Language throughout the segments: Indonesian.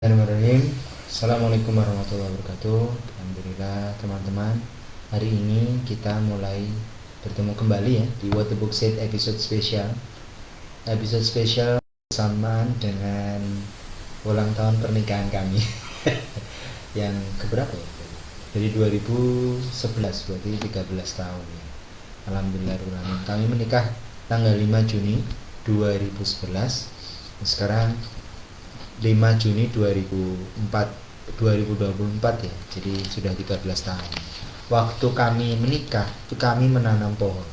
Bismillahirrahmanirrahim. Assalamualaikum warahmatullahi wabarakatuh. Alhamdulillah teman-teman, hari ini kita mulai bertemu kembali ya di What the Book Said episode spesial bersamaan dengan ulang tahun pernikahan kami yang keberapa ya? Dari 2011, berarti 13 tahun ya. Alhamdulillah kami menikah tanggal 5 Juni 2011. Sekarang 5 Juni 2024 ya, jadi sudah 13 tahun. Waktu kami menikah itu kami menanam pohon.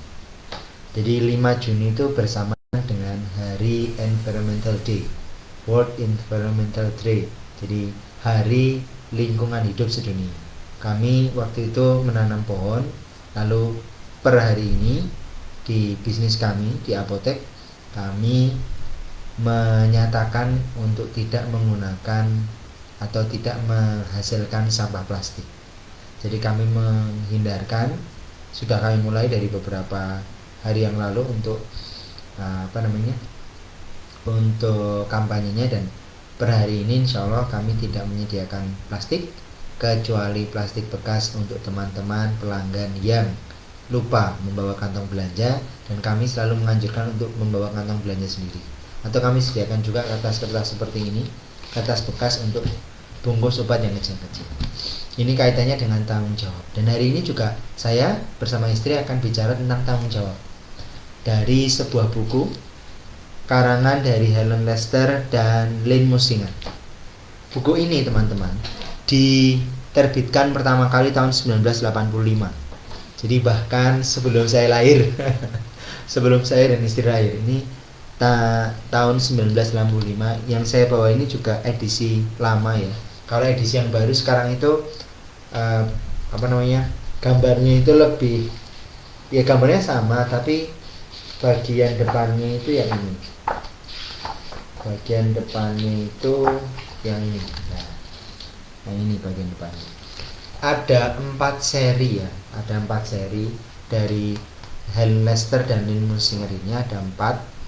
Jadi 5 Juni itu bersamaan dengan Hari Environmental Day, World Environmental Day, jadi Hari Lingkungan Hidup Sedunia. Kami waktu itu menanam pohon. Lalu per hari ini di bisnis kami di apotek kami menyatakan untuk tidak menggunakan atau tidak menghasilkan sampah plastik. Jadi kami menghindarkan, sudah kami mulai dari beberapa hari yang lalu untuk untuk kampanyenya, dan per hari ini insya Allah kami tidak menyediakan plastik kecuali plastik bekas untuk teman-teman pelanggan yang lupa membawa kantong belanja, dan kami selalu menganjurkan untuk membawa kantong belanja sendiri. Atau kami sediakan juga kertas-kertas seperti ini, kertas bekas untuk bungkus obat yang kecil-kecil. Ini kaitannya dengan tanggung jawab. Dan hari ini juga saya bersama istri akan bicara tentang tanggung jawab dari sebuah buku karangan dari Helen Lester dan Lynn Musinger. Buku ini teman-teman diterbitkan pertama kali tahun 1985. Jadi bahkan sebelum saya lahir sebelum saya dan istri lahir. Ini tahun 1985. Yang saya bawa ini juga edisi lama ya. Kalau edisi yang baru sekarang itu gambarnya itu lebih, ya gambarnya sama tapi bagian depannya itu yang ini, bagian depannya itu yang ini. Nah, yang ini bagian depannya. Ada 4 seri ya, ada 4 seri dari Helen Lester dan Lynn Musinger. Ini ada 4.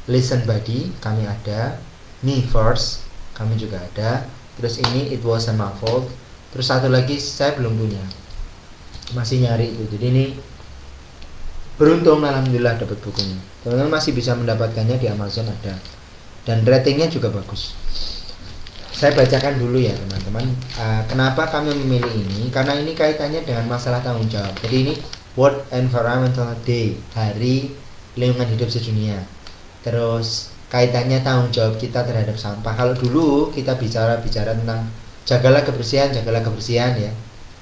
Listen Buddy kami ada, Me First kami juga ada, terus ini It Wasn't My Fault, terus satu lagi saya belum punya, masih nyari itu. Jadi ini beruntung alhamdulillah dapat bukunya. Teman-teman masih bisa mendapatkannya di Amazon ada, dan ratingnya juga bagus. Saya bacakan dulu ya teman-teman. Kenapa kami memilih ini? Karena ini kaitannya dengan masalah tanggung jawab. Jadi ini World Environmental Day, Hari Lingkungan Hidup Sedunia. Terus kaitannya tanggung jawab kita terhadap sampah. Kalau dulu kita bicara tentang jagalah kebersihan ya.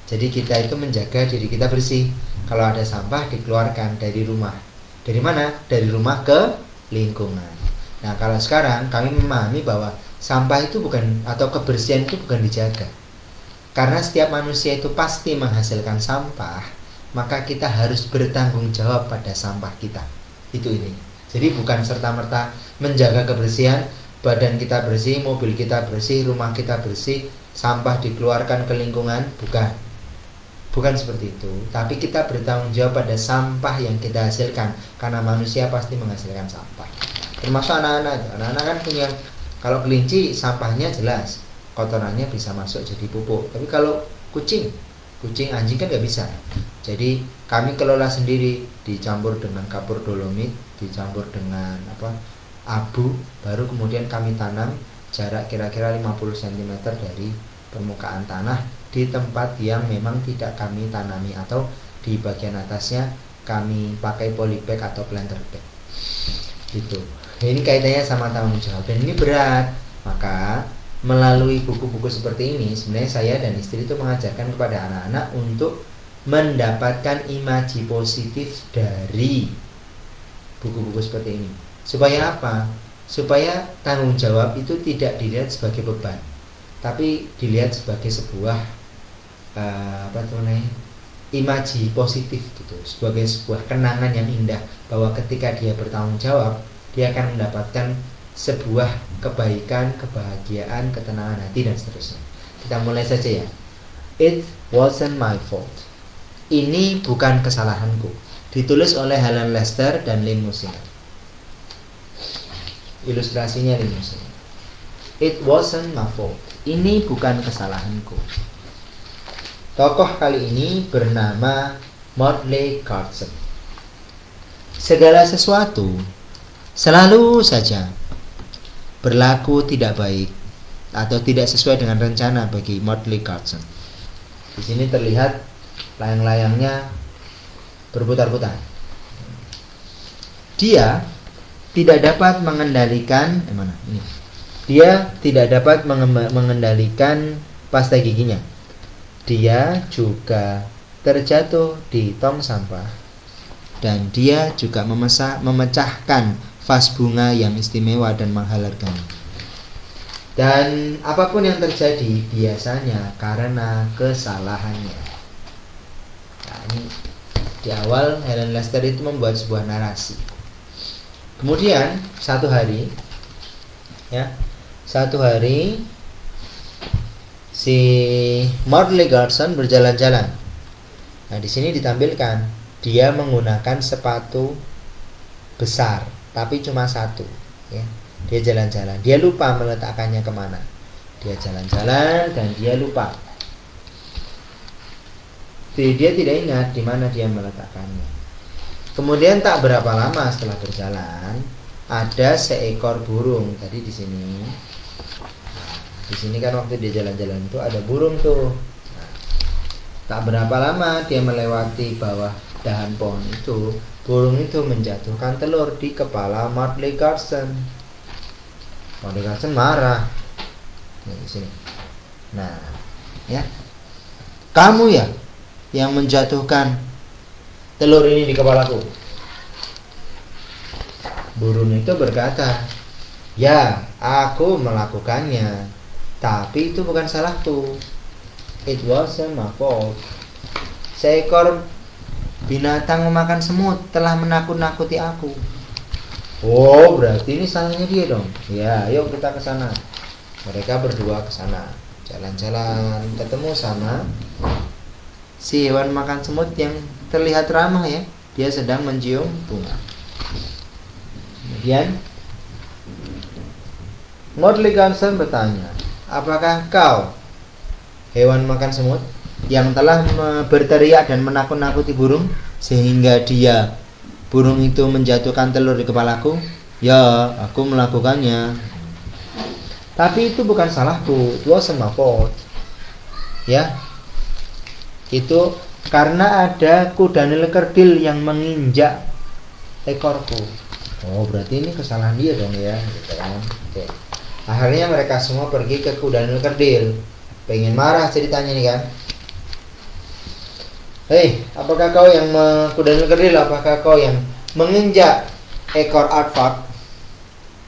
Jadi kita itu menjaga diri kita bersih. Kalau ada sampah dikeluarkan dari rumah. Dari mana? Dari rumah ke lingkungan. Nah, kalau sekarang kami memahami bahwa sampah itu bukan, atau kebersihan itu bukan dijaga. Karena setiap manusia itu pasti menghasilkan sampah, maka kita harus bertanggung jawab pada sampah kita. Itu ini. Jadi bukan serta-merta menjaga kebersihan, badan kita bersih, mobil kita bersih, rumah kita bersih, sampah dikeluarkan ke lingkungan, bukan seperti itu. Tapi kita bertanggung jawab pada sampah yang kita hasilkan, karena manusia pasti menghasilkan sampah. Termasuk anak-anak kan punya, kalau kelinci sampahnya jelas, kotorannya bisa masuk jadi pupuk. Tapi kalau kucing, anjing kan nggak bisa. Jadi kami kelola sendiri, dicampur dengan kapur dolomit, dicampur dengan abu, baru kemudian kami tanam jarak kira-kira 50 cm dari permukaan tanah di tempat yang memang tidak kami tanami, atau di bagian atasnya kami pakai polybag atau planter bag gitu. Ini kaitannya sama tanggung jawab, dan ini berat. Maka melalui buku-buku seperti ini sebenarnya saya dan istri itu mengajarkan kepada anak-anak untuk mendapatkan imaji positif dari buku-buku seperti ini. Supaya apa? Supaya tanggung jawab itu tidak dilihat sebagai beban, tapi dilihat sebagai sebuah imaji positif gitu, sebagai sebuah kenangan yang indah, bahwa ketika dia bertanggung jawab, dia akan mendapatkan sebuah kebaikan, kebahagiaan, ketenangan hati, dan seterusnya. Kita mulai saja ya. It Wasn't My Fault. Ini bukan kesalahanku. Ditulis oleh Helen Lester dan Lynn Musinger. Ilustrasinya Lynn Musinger. It wasn't my fault. Ini bukan kesalahanku. Tokoh kali ini bernama Morley Carson. Segala sesuatu selalu saja berlaku tidak baik atau tidak sesuai dengan rencana bagi Morley Carson. Di sini terlihat layang-layangnya berputar-putar. Dia tidak dapat mengendalikan Dia tidak dapat mengendalikan pasta giginya. Dia juga terjatuh di tong sampah. Dan dia juga memecahkan vas bunga yang istimewa dan mahal harganya. Dan apapun yang terjadi biasanya karena kesalahannya. Nah, ini di awal Helen Lester itu membuat sebuah narasi. Kemudian satu hari si Morley Carson berjalan-jalan. Nah, di sini ditampilkan dia menggunakan sepatu besar, tapi cuma satu. Ya. Dia jalan-jalan, dia lupa meletakkannya kemana. Dia jalan-jalan dan dia lupa. Dia tidak ingat di mana dia meletakkannya. Kemudian tak berapa lama setelah berjalan, ada seekor burung. Tadi di sini. Di sini kan waktu dia jalan-jalan itu ada burung tuh. Nah, tak berapa lama dia melewati bawah dahan pohon itu, burung itu menjatuhkan telur di kepala Morley Carson. Morley Carson marah. Nah, di sini. Nah, ya. Kamu ya yang menjatuhkan telur ini di kepalaku. Burung itu berkata, ya, aku melakukannya, tapi itu bukan salahku. It wasn't my fault. Seekor binatang memakan semut telah menakut-nakuti aku. Oh, berarti ini salahnya dia dong. Ya, yuk kita ke sana. Mereka berdua ke sana. Jalan-jalan, ketemu sama si hewan makan semut yang terlihat ramah ya. Dia sedang mencium bunga. Kemudian Morley Carson bertanya, apakah kau hewan makan semut yang telah berteriak dan menakut-nakuti burung sehingga burung itu menjatuhkan telur di kepalaku? Ya, aku melakukannya. Tapi itu bukan salahku. It wasn't my fault. Ya, itu karena ada kuda nil kerdil yang menginjak ekorku. Oh, berarti ini kesalahan dia dong ya, gitu kan. Oke. Akhirnya mereka semua pergi ke kuda nil kerdil. Pengen marah ceritanya nih kan. Hei, apakah kau yang kuda nil kerdil? Apakah kau yang menginjak ekor Arfak,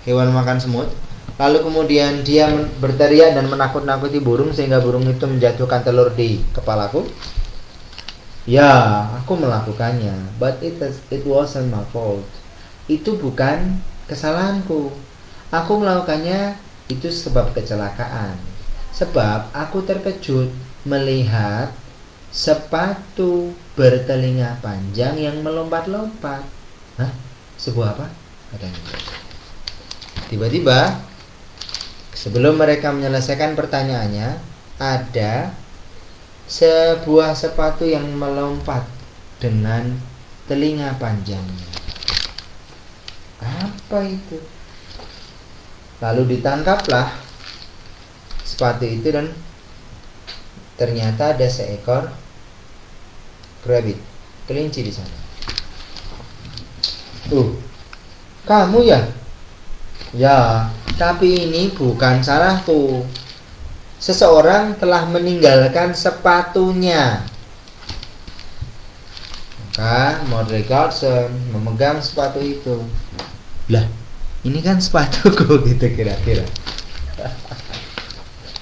hewan makan semut? Lalu kemudian dia berteriak dan menakut-nakuti burung sehingga burung itu menjatuhkan telur di kepalaku. Ya, aku melakukannya, but it wasn't my fault. Itu bukan kesalahanku. Aku melakukannya itu sebab kecelakaan. Sebab aku terkejut melihat sepatu bertelinga panjang yang melompat-lompat. Hah? Sebuah apa? Katanya. Tiba-tiba sebelum mereka menyelesaikan pertanyaannya, ada sebuah sepatu yang melompat dengan telinga panjangnya. Apa itu? Lalu ditangkaplah sepatu itu dan ternyata ada seekor rabbit, kelinci di sana. Kamu ya? Ya, tapi ini bukan salahku. Seseorang telah meninggalkan sepatunya. Maka Morley Carson memegang sepatu itu. Lah, ini kan sepatuku gitu kira-kira.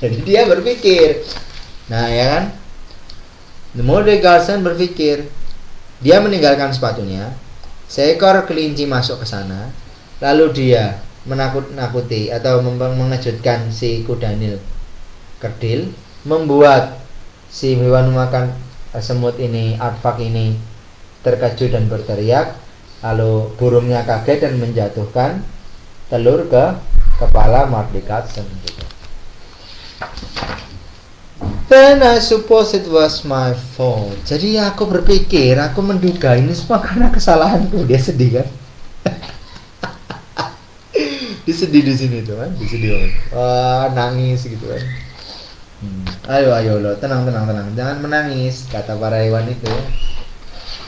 Jadi dia berpikir. Nah, ya kan? Morley Carson berpikir, dia meninggalkan sepatunya. Seekor kelinci masuk ke sana. Lalu dia menakut-nakuti atau mengejutkan si kuda nil kerdil, membuat si hewan makan semut ini, Arfak ini, terkejut dan berteriak. Lalu burungnya kaget dan menjatuhkan telur ke kepala Mardika Sen gitu. Then I suppose it was my fault. Jadi aku berpikir, aku menduga ini semua karena kesalahanku. Dia sedih kan? Dia sedih di sini tuh kan, dia sedih banget. Wah, nangis gitu kan. Ayo lo, tenang, jangan menangis, kata para hewan itu.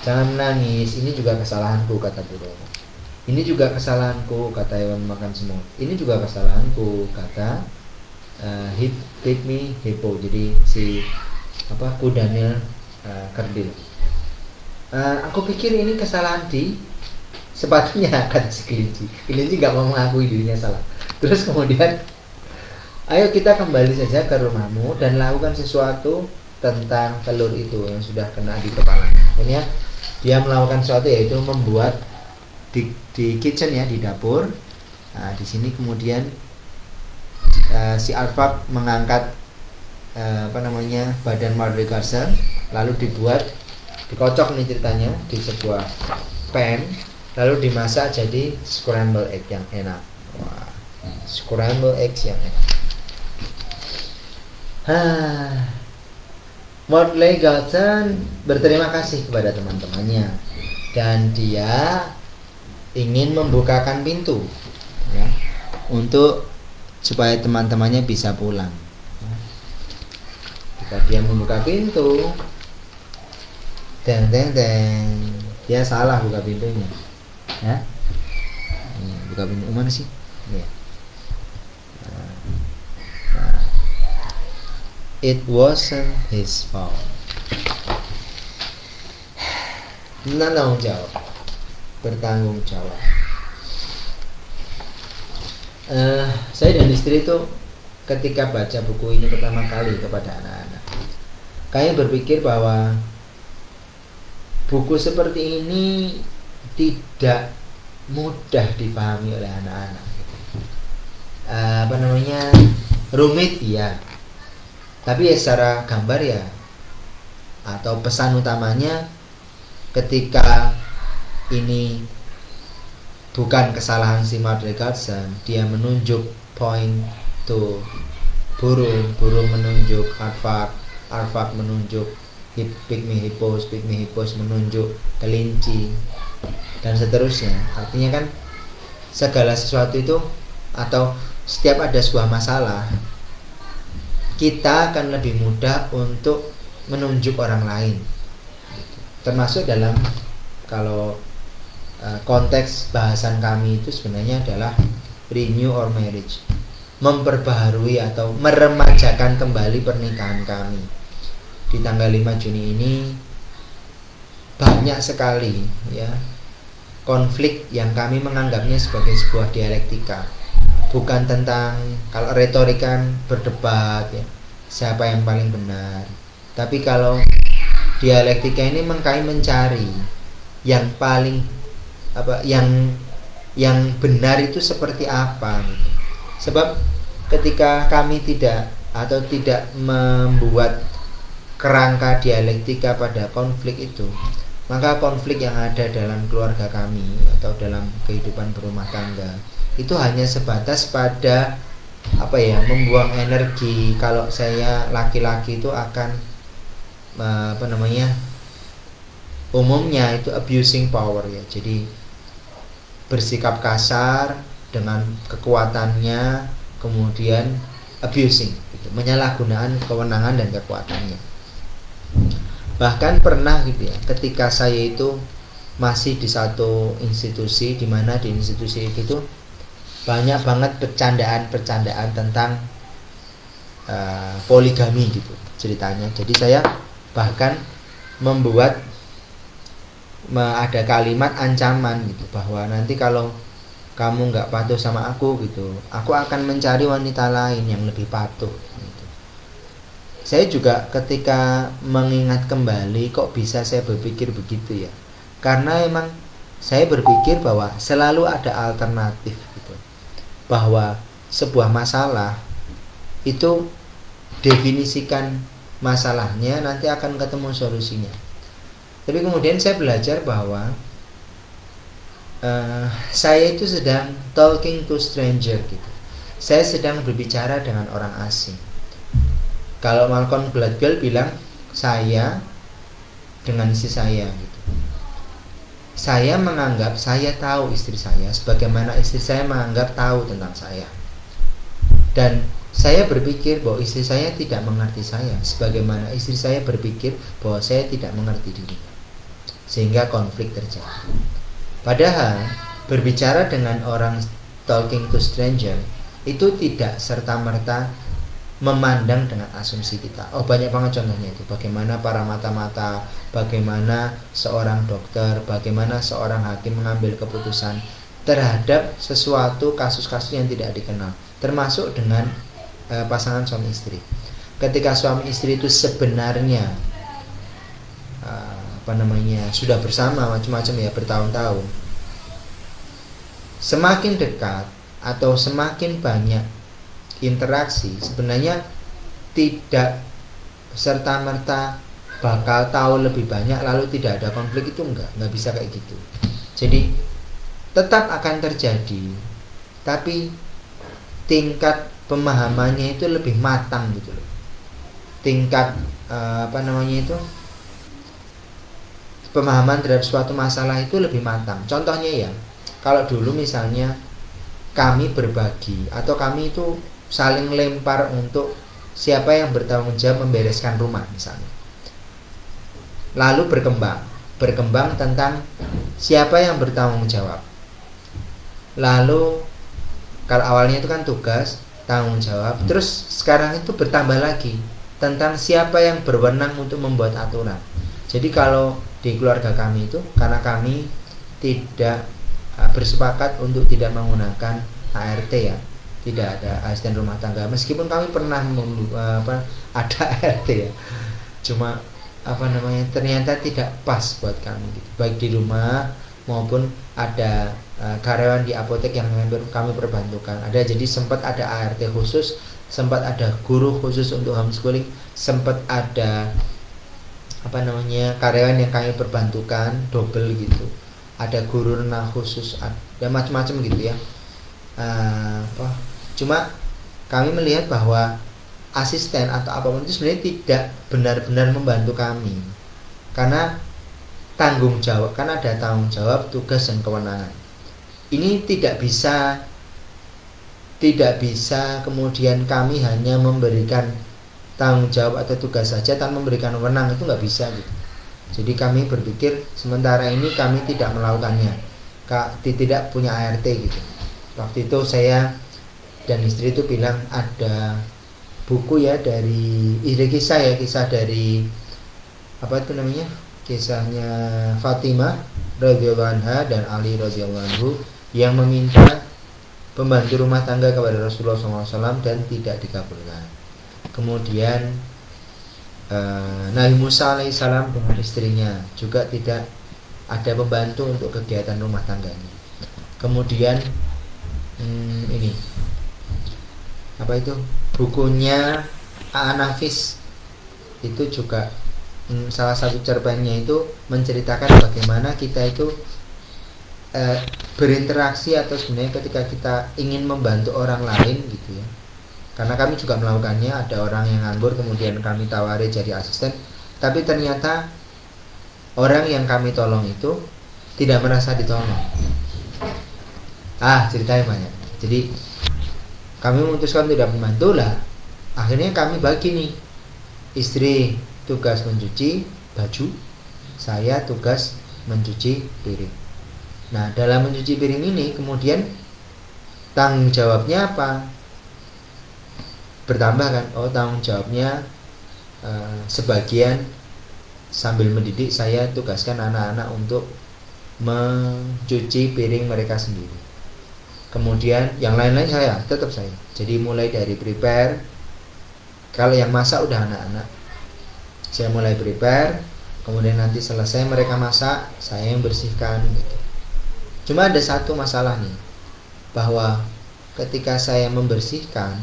Jangan menangis, ini juga kesalahanku, kata burung. Ini juga kesalahanku, kata hewan makan semut. Ini juga kesalahanku, kata pygmy hippo. Jadi si kudanya kerdil. Aku pikir ini kesalahan di sepatunya, kata si kelinci. Kelinci nggak mau mengakui dirinya salah. Terus kemudian, ayo kita kembali saja ke rumahmu dan lakukan sesuatu tentang telur itu yang sudah kena di kepalanya. Ini ya, dia melakukan sesuatu yaitu membuat di kitchen ya, di dapur. Nah, di sini kemudian si Arfak mengangkat badan Mardika Sen, lalu dikocok nih ceritanya di sebuah pan, lalu dimasak jadi scramble egg yang enak. Wah, scramble eggs yang enak. Mardika Sen berterima kasih kepada teman-temannya dan dia ingin membukakan pintu ya, untuk supaya teman-temannya bisa pulang. Jika dia membuka pintu, dia salah buka pintunya ya. Buka pintu mana sih ya. It wasn't his fault. Bertanggung jawab. Saya dan istri itu ketika baca buku ini pertama kali kepada anak-anak, kami berpikir bahwa buku seperti ini tidak mudah dipahami oleh anak-anak. Rumit ya, tapi ya secara gambar ya, atau pesan utamanya ketika ini bukan kesalahan si Mardika Sen, dia menunjuk point to burung menunjuk Arfak menunjuk pygmy hippos menunjuk kelinci dan seterusnya. Artinya kan segala sesuatu itu, atau setiap ada sebuah masalah, kita akan lebih mudah untuk menunjuk orang lain, termasuk dalam kalau konteks bahasan kami itu sebenarnya adalah renew or marriage, memperbaharui atau meremajakan kembali pernikahan kami. Di tanggal 5 Juni ini banyak sekali ya konflik yang kami menganggapnya sebagai sebuah dialektika, bukan tentang, kalau retorika kan berdebat ya, siapa yang paling benar, tapi kalau dialektika ini kami mencari yang paling yang benar itu seperti apa gitu. Sebab ketika kami tidak membuat kerangka dialektika pada konflik itu, maka konflik yang ada dalam keluarga kami atau dalam kehidupan berumah tangga itu hanya sebatas pada membuang energi. Kalau saya laki-laki itu akan umumnya itu abusing power ya, jadi bersikap kasar dengan kekuatannya, kemudian abusing gitu, menyalahgunakan kewenangan dan kekuatannya. Bahkan pernah gitu ya, ketika saya itu masih di satu institusi, di mana di institusi itu tuh banyak banget percandaan tentang poligami gitu ceritanya. Jadi saya bahkan membuat ada kalimat ancaman gitu, bahwa nanti kalau kamu nggak patuh sama aku gitu, aku akan mencari wanita lain yang lebih patuh gitu. Saya juga ketika mengingat kembali, kok bisa saya berpikir begitu ya, karena emang saya berpikir bahwa selalu ada alternatif gitu, bahwa sebuah masalah itu definisikan masalahnya, nanti akan ketemu solusinya. Tapi kemudian saya belajar bahwa saya itu sedang talking to stranger gitu. saya sedang berbicara dengan orang asing. Kalau Malcolm Gladwell bilang, saya dengan istri saya gitu. Saya menganggap saya tahu istri saya sebagaimana istri saya menganggap tahu tentang saya. Dan saya berpikir bahwa istri saya tidak mengerti saya sebagaimana istri saya berpikir bahwa saya tidak mengerti dirinya. Sehingga konflik terjadi. Padahal berbicara dengan orang, talking to stranger, itu tidak serta-merta memandang dengan asumsi kita. Oh, banyak banget contohnya itu. Bagaimana para mata-mata, bagaimana seorang dokter, bagaimana seorang hakim mengambil keputusan terhadap sesuatu kasus-kasus yang tidak dikenal, termasuk dengan pasangan suami istri. Ketika suami istri itu sebenarnya sudah bersama macam-macam ya bertahun-tahun, semakin dekat atau semakin banyak interaksi, sebenarnya tidak serta-merta bakal tahu lebih banyak lalu tidak ada konflik. Itu nggak bisa kayak gitu. Jadi tetap akan terjadi, tapi tingkat pemahamannya itu lebih matang gitu loh. Tingkat pemahaman terhadap suatu masalah itu lebih matang. Contohnya ya, kalau dulu misalnya kami berbagi atau kami itu saling lempar untuk siapa yang bertanggung jawab membereskan rumah misalnya, lalu berkembang tentang siapa yang bertanggung jawab. Lalu kalau awalnya itu kan tugas, tanggung jawab, terus sekarang itu bertambah lagi tentang siapa yang berwenang untuk membuat aturan. Jadi kalau di keluarga kami itu, karena kami tidak bersepakat untuk tidak menggunakan ART ya, tidak ada asisten rumah tangga, meskipun kami pernah ada ART ya, cuma ternyata tidak pas buat kami gitu. Baik di rumah maupun ada karyawan di apotek yang kami perbantukan ada, jadi sempat ada ART khusus, sempat ada guru khusus untuk homeschooling, sempat ada karyawan yang kami perbantukan double gitu, ada guru renang khusus, ada macam-macam gitu ya. Cuma kami melihat bahwa asisten atau apapun itu sebenarnya tidak benar-benar membantu kami, karena tanggung jawab, kan ada tanggung jawab, tugas dan kewenangan. Ini tidak bisa kemudian kami hanya memberikan tanggung jawab atau tugas saja tanpa memberikan wewenang, itu nggak bisa gitu. Jadi kami berpikir sementara ini kami tidak melakukannya, tidak punya ART gitu. Waktu itu saya dan istri itu bilang ada buku ya dari kisah dari kisahnya Fatimah radhiyallahu anha dan Ali radhiyallahu anhu yang meminta pembantu rumah tangga kepada Rasulullah SAW dan tidak dikabulkan. Kemudian Nabi Musa alaihissalam dengan istrinya juga tidak ada pembantu untuk kegiatan rumah tangganya. Kemudian bukunya Nafis itu juga salah satu cerpennya itu menceritakan bagaimana kita itu berinteraksi atau sebenarnya ketika kita ingin membantu orang lain gitu ya. Karena kami juga melakukannya, ada orang yang nganggur kemudian kami tawari jadi asisten, tapi ternyata orang yang kami tolong itu tidak merasa ditolong. Ceritanya banyak. Jadi kami memutuskan tidak membantu lah. Akhirnya kami bagi nih, istri tugas mencuci baju, saya tugas mencuci piring. Nah, dalam mencuci piring ini kemudian tanggung jawabnya apa? Bertambah kan? Tanggung jawabnya sebagian sambil mendidik saya tugaskan anak-anak untuk mencuci piring mereka sendiri. Kemudian yang lain-lain tetap saya. Jadi mulai dari prepare, kalau yang masak udah anak-anak, saya mulai prepare, kemudian nanti selesai mereka masak, saya yang bersihkan gitu. Cuma ada satu masalah nih, bahwa ketika saya membersihkan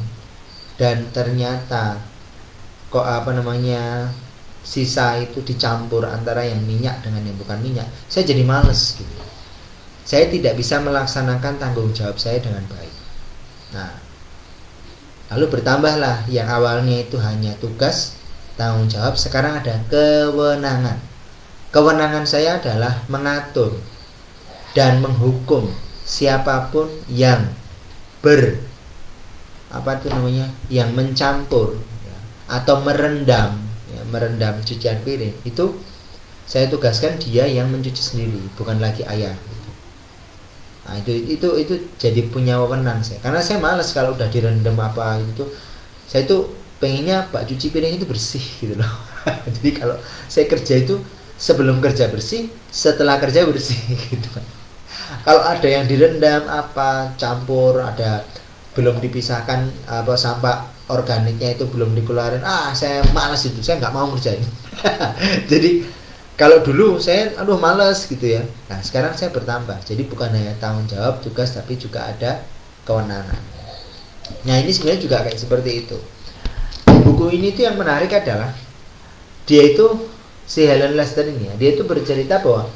dan ternyata sisa itu dicampur antara yang minyak dengan yang bukan minyak, saya jadi males gitu. Saya tidak bisa melaksanakan tanggung jawab saya dengan baik. Nah, Lalu bertambahlah yang awalnya itu hanya tugas, tanggung jawab, sekarang ada kewenangan. Kewenangan saya adalah mengatur dan menghukum siapapun yang yang mencampur ya, atau merendam cucian piring. Itu saya tugaskan dia yang mencuci sendiri, bukan lagi ayah. Nah, itu jadi punya wewenang saya. Karena saya malas kalau udah direndam apa itu. Saya itu pengennya bak cuci piring itu bersih gitu loh. Jadi kalau saya kerja itu sebelum kerja bersih, setelah kerja bersih gitu. Kalau ada yang direndam apa campur, ada belum dipisahkan apa sampah organiknya itu belum dikeluarin, saya malas itu, saya nggak mau ngerjain. Jadi kalau dulu saya malas gitu ya. Nah sekarang saya bertambah, jadi bukan hanya tanggung jawab tugas tapi juga ada kewenangan. Nah ini sebenarnya juga kayak seperti itu. Buku ini tuh yang menarik adalah dia itu, si Helen Lester ini ya, dia itu bercerita bahwa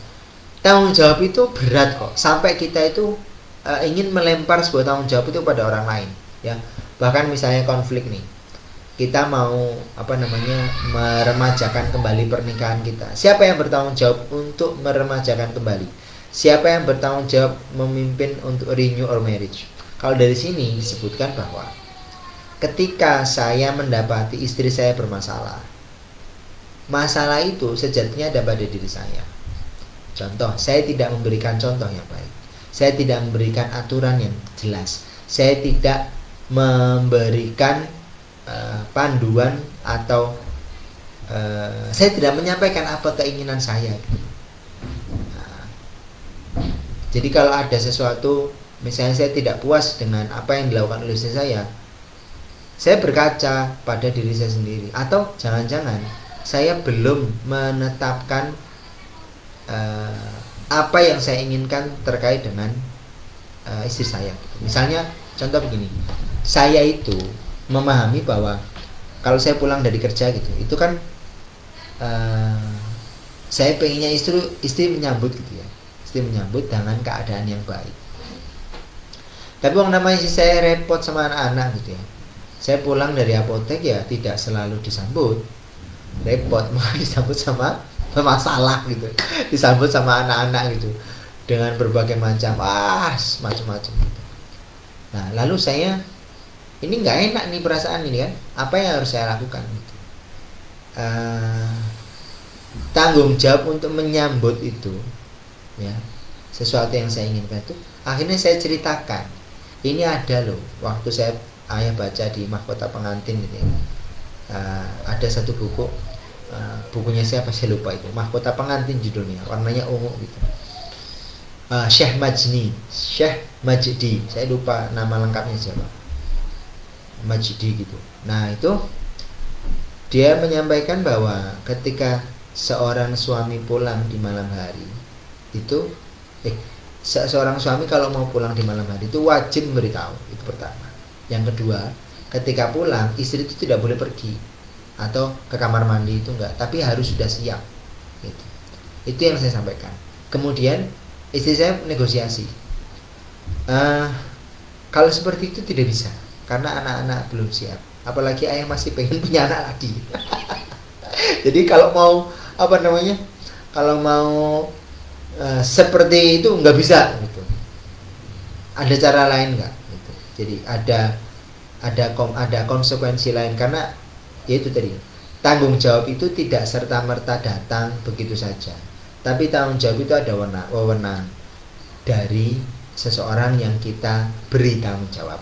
tanggung jawab itu berat kok, sampai kita itu ingin melempar sebuah tanggung jawab itu pada orang lain ya. Bahkan misalnya konflik nih, kita mau meremajakan kembali pernikahan kita, siapa yang bertanggung jawab untuk meremajakan kembali? Siapa yang bertanggung jawab memimpin untuk renew our marriage? Kalau dari sini disebutkan bahwa ketika saya mendapati istri saya bermasalah, masalah itu sejatinya ada pada diri saya. Contoh, saya tidak memberikan contoh yang baik, saya tidak memberikan aturan yang jelas, saya tidak memberikan panduan atau saya tidak menyampaikan apa keinginan saya. Jadi kalau ada sesuatu, misalnya saya tidak puas dengan apa yang dilakukan oleh istri saya berkaca pada diri saya sendiri, atau jangan-jangan saya belum menetapkan apa yang saya inginkan terkait dengan istri saya. Misalnya contoh begini, saya itu memahami bahwa kalau saya pulang dari kerja gitu, itu kan saya pengennya istri menyambut gitu ya, istri menyambut dengan keadaan yang baik. Tapi namanya saya repot sama anak-anak gitu ya, saya pulang dari apotek ya tidak selalu disambut, repot, malah disambut sama masalah gitu, disambut sama anak-anak gitu dengan berbagai macam-macam gitu. Nah lalu saya ini nggak enak nih perasaan ini kan, apa yang harus saya lakukan gitu. Tanggung jawab untuk menyambut itu ya, sesuatu yang saya inginkan itu, akhirnya saya ceritakan, ini ada loh waktu ayah baca di Mahkota Pengantin gitu ya. Ada satu buku, bukunya siapa saya lupa itu, Mahkota Pengantin judulnya, warnanya ungu gitu. Syekh Majdi, saya lupa nama lengkapnya siapa, Majdi gitu. Nah itu dia menyampaikan bahwa ketika seorang suami pulang di malam hari itu, seorang suami kalau mau pulang di malam hari itu wajib memberitahu, itu pertama. Yang kedua, ketika pulang istri itu tidak boleh pergi atau ke kamar mandi, itu enggak, tapi harus sudah siap gitu. Itu yang saya sampaikan. Kemudian istri saya negosiasi, kalau seperti itu tidak bisa karena anak-anak belum siap, apalagi ayah masih pengen punya anak lagi. Jadi kalau mau seperti itu nggak bisa gitu, ada cara lain nggak gitu. Jadi ada konsekuensi lain, karena yaitu tadi, tanggung jawab itu tidak serta-merta datang begitu saja, tapi tanggung jawab itu ada wewenang dari seseorang yang kita beri tanggung jawab,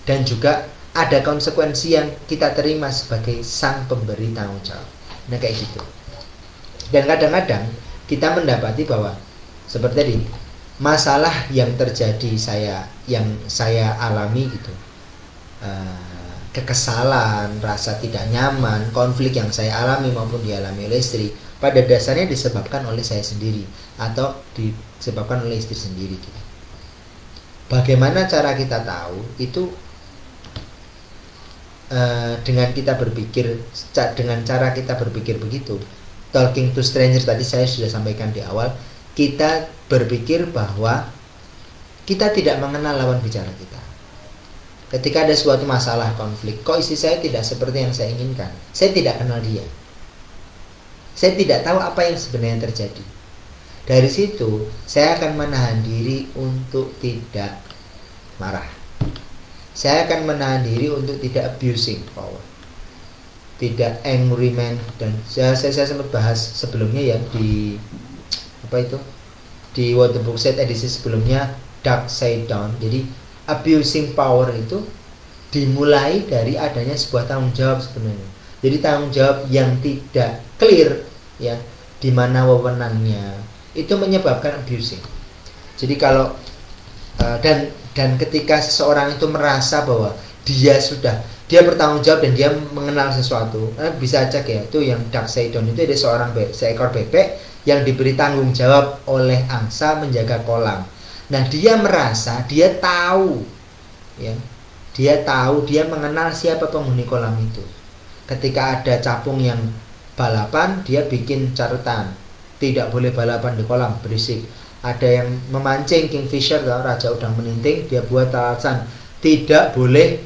dan juga ada konsekuensi yang kita terima sebagai sang pemberi tanggung jawab. Nah kayak gitu. Dan kadang-kadang kita mendapati bahwa seperti tadi, masalah yang terjadi yang saya alami gitu, kekesalan, rasa tidak nyaman, konflik yang saya alami maupun dialami oleh istri, pada dasarnya disebabkan oleh saya sendiri atau disebabkan oleh istri sendiri gitu. Bagaimana cara kita tahu itu? Dengan cara kita berpikir begitu. Talking to stranger tadi saya sudah sampaikan di awal, kita berpikir bahwa kita tidak mengenal lawan bicara kita. Ketika ada suatu masalah konflik, kok istri saya tidak seperti yang saya inginkan? Saya tidak kenal dia. Saya tidak tahu apa yang sebenarnya terjadi. Dari situ, saya akan menahan diri untuk tidak marah. Saya akan menahan diri untuk tidak abusing power. Tidak angry man. Dan saya sempat bahas sebelumnya ya di apa itu? Di What the Book Said edisi sebelumnya, Dark Side Down. Jadi abusing power itu dimulai dari adanya sebuah tanggung jawab sebenarnya. Jadi tanggung jawab yang tidak clear ya, di mana wewenangnya, itu menyebabkan abusing. Jadi kalau dan ketika seseorang itu merasa bahwa dia bertanggung jawab dan dia mengenal sesuatu, bisa cek ya, itu yang Dark Side Down itu ada seekor bebek yang diberi tanggung jawab oleh angsa menjaga kolam. Nah, dia merasa dia tahu ya. Dia mengenal siapa penghuni kolam itu. Ketika ada capung yang balapan, dia bikin catatan, tidak boleh balapan di kolam, berisik. Ada yang memancing kingfisher, raja udang meninting, dia buat alasan tidak boleh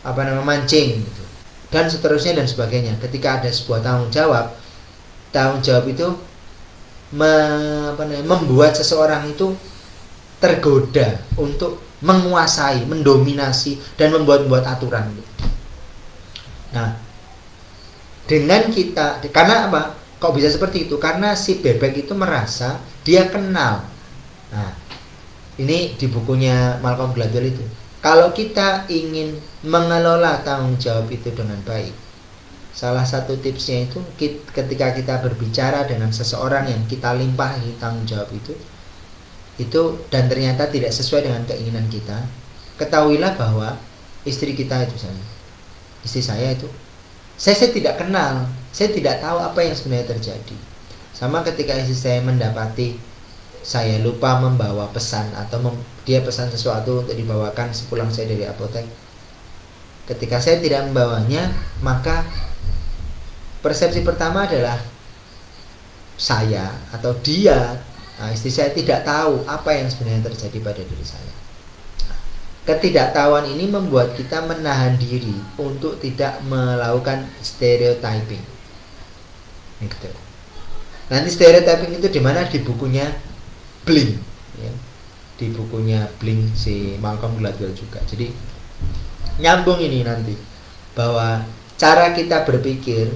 memancing gitu. Dan seterusnya dan sebagainya. Ketika ada sebuah tanggung jawab itu membuat seseorang itu tergoda untuk menguasai, mendominasi dan membuat aturan. Nah, dengan kita, karena apa? Kok bisa seperti itu? Karena si bebek itu merasa dia kenal. Nah, ini di bukunya Malcolm Gladwell itu. Kalau kita ingin mengelola tanggung jawab itu dengan baik, salah satu tipsnya itu ketika kita berbicara dengan seseorang yang kita limpahi tanggung jawab itu dan ternyata tidak sesuai dengan keinginan kita, ketahuilah bahwa istri kita itu istri saya itu saya tidak kenal, saya tidak tahu apa yang sebenarnya terjadi. Sama ketika istri saya mendapati saya lupa membawa pesan atau dia pesan sesuatu untuk dibawakan sepulang saya dari apotek, ketika saya tidak membawanya, maka persepsi pertama adalah saya atau dia, istri saya tidak tahu apa yang sebenarnya terjadi pada diri saya. Ketidaktahuan ini membuat kita menahan diri untuk tidak melakukan stereotyping. Gitu. Nanti stereotyping itu di mana? Di bukunya Blink, ya. Di bukunya Blink si Malcolm Gladwell juga. Jadi nyambung ini nanti bahwa cara kita berpikir,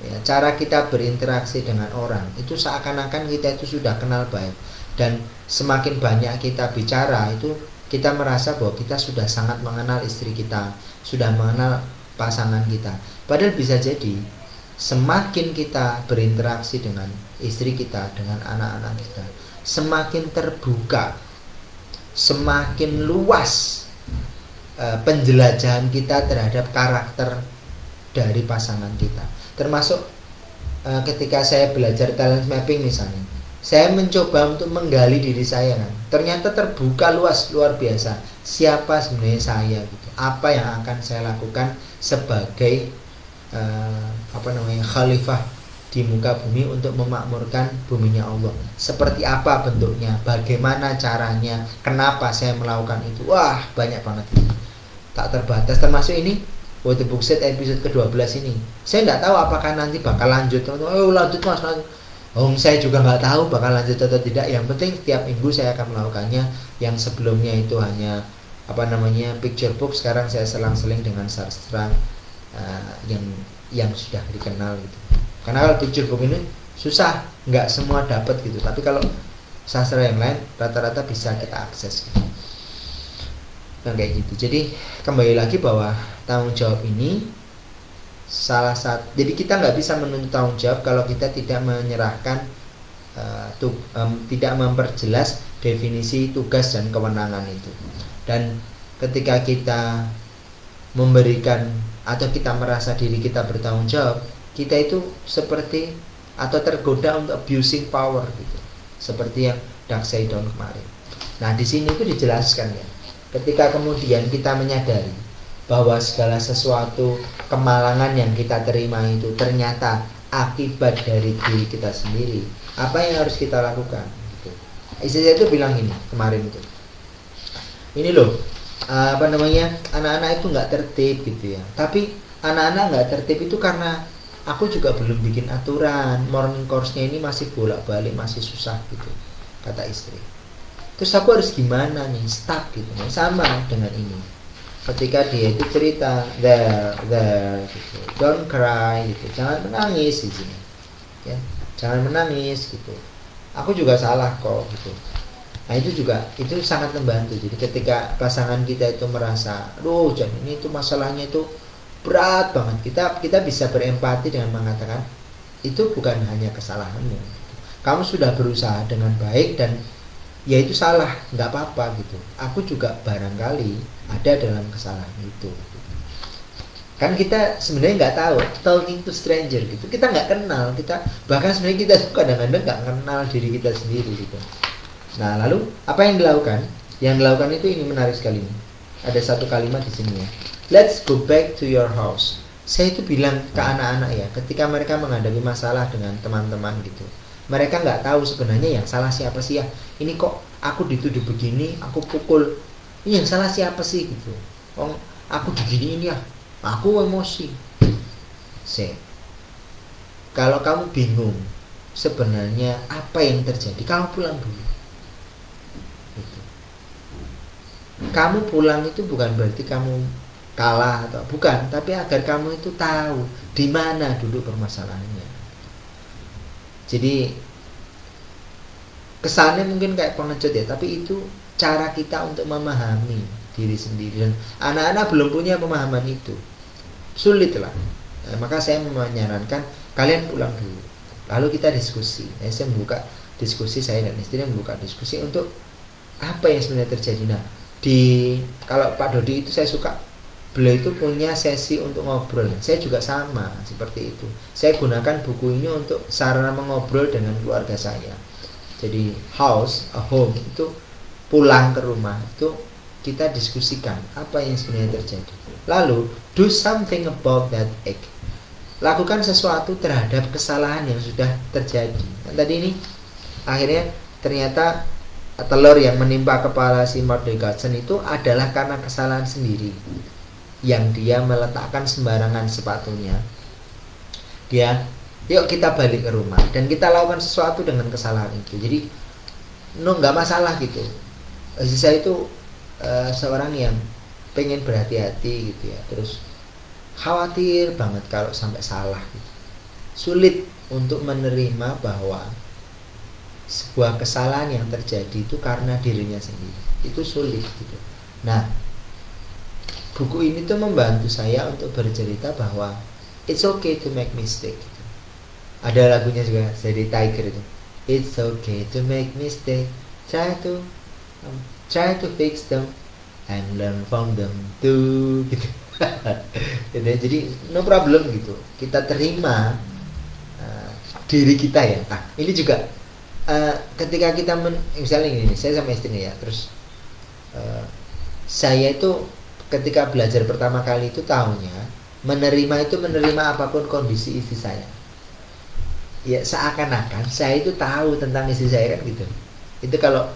ya, cara kita berinteraksi dengan orang itu seakan-akan kita itu sudah kenal baik, dan semakin banyak kita bicara itu kita merasa bahwa kita sudah sangat mengenal istri kita, sudah mengenal pasangan kita. Padahal bisa jadi semakin kita berinteraksi dengan istri kita, dengan anak-anak kita, semakin terbuka, semakin luas penjelajahan kita terhadap karakter dari pasangan kita. Termasuk ketika saya belajar talent mapping misalnya, saya mencoba untuk menggali diri saya kan, ternyata terbuka luas, luar biasa siapa sebenarnya saya gitu, apa yang akan saya lakukan sebagai khalifah di muka bumi untuk memakmurkan buminya Allah, seperti apa bentuknya, bagaimana caranya, kenapa saya melakukan itu. Wah, banyak banget, tak terbatas. Termasuk ini What the Book Said episode ke-12 ini, saya nggak tahu apakah nanti bakal lanjut. Lanjut mas, lanjut. Saya juga nggak tahu bakal lanjut atau tidak. Yang penting tiap minggu saya akan melakukannya. Yang sebelumnya itu hanya picture book, sekarang saya selang-seling dengan sastra yang sudah dikenal gitu. Karena kalau picture book ini susah, nggak semua dapat gitu. Tapi kalau sastra yang lain rata-rata bisa kita akses gitu. Nah kayak gitu. Jadi kembali lagi bahwa tanggung jawab ini salah satu, jadi kita nggak bisa menuntut tanggung jawab kalau kita tidak menyerahkan tidak memperjelas definisi tugas dan kewenangan itu. Dan ketika kita memberikan atau kita merasa diri kita bertanggung jawab, kita itu seperti atau tergoda untuk abusing power gitu, seperti yang Dark Side Down kemarin. Nah di sini itu dijelaskan ya, ketika kemudian kita menyadari bahwa segala sesuatu kemalangan yang kita terima itu ternyata akibat dari diri kita sendiri, apa yang harus kita lakukan gitu. Istri saya itu bilang ini kemarin itu, ini loh, apa namanya, anak-anak itu nggak tertib gitu ya. Tapi anak-anak nggak tertib itu karena aku juga belum bikin aturan, morning course-nya ini masih bolak-balik, masih susah gitu, kata istri. Terus aku harus gimana nih, stuck gitu. Nah, sama dengan ini, ketika dia itu cerita there gitu, don't cry gitu, jangan menangis di sini ya, jangan menangis gitu, aku juga salah kok gitu. Nah itu juga, itu sangat membantu. Jadi ketika pasangan kita itu merasa, aduh jangan, ini itu masalahnya itu berat banget, kita bisa berempati dengan mengatakan itu bukan hanya kesalahanmu, kamu sudah berusaha dengan baik dan ya itu salah, nggak apa-apa gitu, aku juga barangkali ada dalam kesalahan itu. Kan kita sebenarnya nggak tahu, talking to stranger gitu, kita nggak kenal, kita bahkan sebenarnya kita kadang-kadang nggak kenal diri kita sendiri gitu. Nah lalu apa yang dilakukan? Yang dilakukan itu ini menarik sekali nih. Ada satu kalimat di sini ya. Let's go back to your house. Saya itu bilang ke anak-anak ya, ketika mereka menghadapi masalah dengan teman-teman gitu, mereka nggak tahu sebenarnya yang salah siapa sih ya. Ini kok aku dituduh begini, aku pukul. Ini yang salah siapa sih gitu. Oh, aku diginiin ya, aku emosi. Kalau kamu bingung sebenarnya apa yang terjadi, kamu pulang dulu. Gitu. Kamu pulang itu bukan berarti kamu kalah atau bukan, tapi agar kamu itu tahu di mana duduk permasalahannya. Jadi kesannya mungkin kayak pengecut ya, tapi itu cara kita untuk memahami diri sendiri, dan anak-anak belum punya pemahaman itu, sulit lah. Nah, maka saya menyarankan kalian pulang dulu, lalu kita diskusi. Saya membuka diskusi, saya dan istri membuka diskusi untuk apa yang sebenarnya terjadi. Nah, kalau Pak Dodi itu saya suka, beliau itu punya sesi untuk ngobrol. Saya juga sama seperti itu. Saya gunakan buku ini untuk sarana mengobrol dengan keluarga saya. Jadi a home itu pulang ke rumah itu kita diskusikan apa yang sebenarnya terjadi. Lalu do something about that egg. Lakukan sesuatu terhadap kesalahan yang sudah terjadi. Nah, tadi ini akhirnya ternyata telur yang menimpa kepala si Mordecai itu adalah karena kesalahan sendiri, yang dia meletakkan sembarangan sepatunya. Yuk kita balik ke rumah dan kita lakukan sesuatu dengan kesalahan itu. Jadi nggak masalah gitu. Saya itu seorang yang pengen berhati-hati gitu ya, terus khawatir banget kalau sampai salah gitu. Sulit untuk menerima bahwa sebuah kesalahan yang terjadi itu karena dirinya sendiri, itu sulit gitu. Nah, buku ini tuh membantu saya untuk bercerita bahwa it's okay to make mistake gitu. Ada lagunya juga dari Tiger itu, it's okay to make mistake, try to fix them and learn from them too gitu. Jadi no problem gitu, kita terima diri kita ya. Nah ini juga ketika kita misalnya ini saya sama istrinya ya, terus saya itu ketika belajar pertama kali itu tahunya menerima apapun kondisi istri saya. Ya seakan-akan saya itu tahu tentang istri saya kan gitu. Itu kalau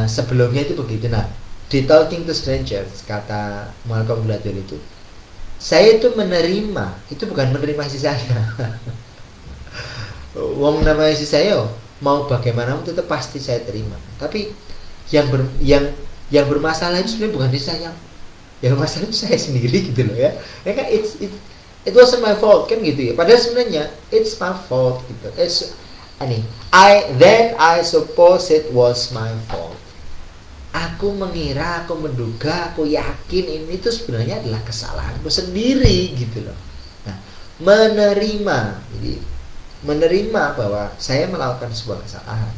sebelumnya itu begitu. Nah di Talking to Strangers kata Malcolm Gladwell itu, saya itu menerima, itu bukan menerima istri saya. Wong nama istri saya mau bagaimanapun tetap pasti saya terima. Tapi yang bermasalah itu sebenarnya bukan istri saya, yang bermasalah itu saya sendiri gitu loh ya. Ya kan it wasn't my fault kan gitu ya. Padahal sebenarnya it's my fault gitu. I suppose it was my fault. Aku mengira, aku menduga, aku yakin ini tuh sebenarnya adalah kesalahanku sendiri gitu loh. Nah, menerima bahwa saya melakukan sebuah kesalahan.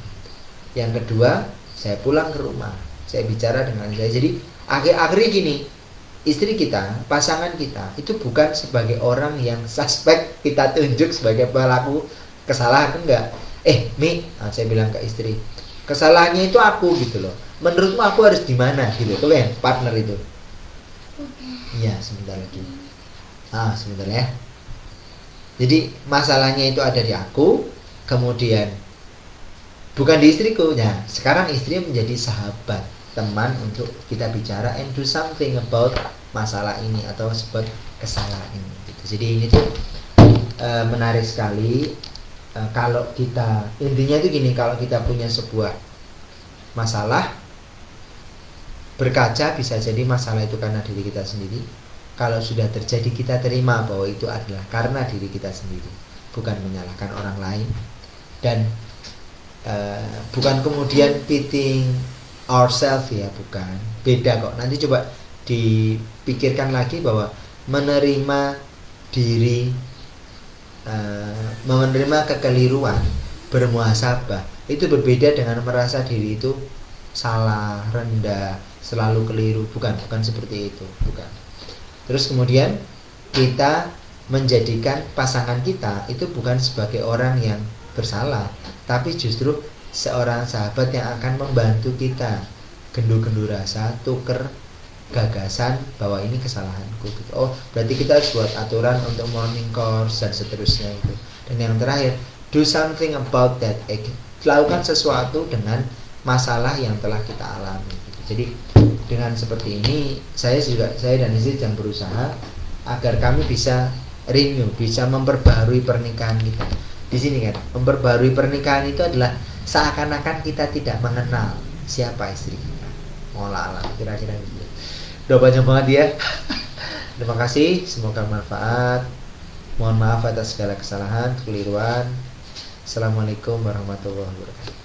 Yang kedua, saya pulang ke rumah, saya bicara dengan saya. Jadi akhir-akhirnya gini, istri kita, pasangan kita itu bukan sebagai orang yang suspek kita tunjuk sebagai pelaku kesalahan, enggak. Saya bilang ke istri, kesalahannya itu aku gitu loh. Menurutmu aku harus di mana gitu, tuh ya partner itu. Iya, sebentar lagi. Sebentar ya. Jadi masalahnya itu ada di aku, kemudian bukan di istriku. Nah, sekarang istrinya menjadi sahabat. teman untuk kita bicara and do something about masalah ini atau sebut kesalahan ini gitu. Jadi ini tuh menarik sekali. Kalau kita intinya itu gini, kalau kita punya sebuah masalah, berkaca bisa jadi masalah itu karena diri kita sendiri. Kalau sudah terjadi, kita terima bahwa itu adalah karena diri kita sendiri, bukan menyalahkan orang lain. Dan bukan kemudian pitying ourselves ya, bukan. Beda kok. Nanti coba dipikirkan lagi bahwa menerima diri, menerima kekeliruan, bermuhasabah itu berbeda dengan merasa diri itu salah, rendah, selalu keliru. Bukan seperti itu, bukan. Terus kemudian kita menjadikan pasangan kita itu bukan sebagai orang yang bersalah, tapi justru seorang sahabat yang akan membantu kita gendu-gendu rasa, tuker gagasan bahwa ini kesalahanku gitu. Oh, berarti kita harus buat aturan untuk morning course dan seterusnya itu. Dan yang terakhir, do something about that. Lakukan sesuatu dengan masalah yang telah kita alami gitu. Jadi dengan seperti ini saya dan istri sedang berusaha agar kami bisa renew, bisa memperbarui pernikahan kita. Di sini kan, memperbarui pernikahan itu adalah seakan-akan kita tidak mengenal siapa istri kita. Mola alam kira-kira gitu. Udah banyak banget ya. Terima kasih, semoga manfaat. Mohon maaf atas segala kesalahan, kekeliruan. Assalamualaikum warahmatullahi wabarakatuh.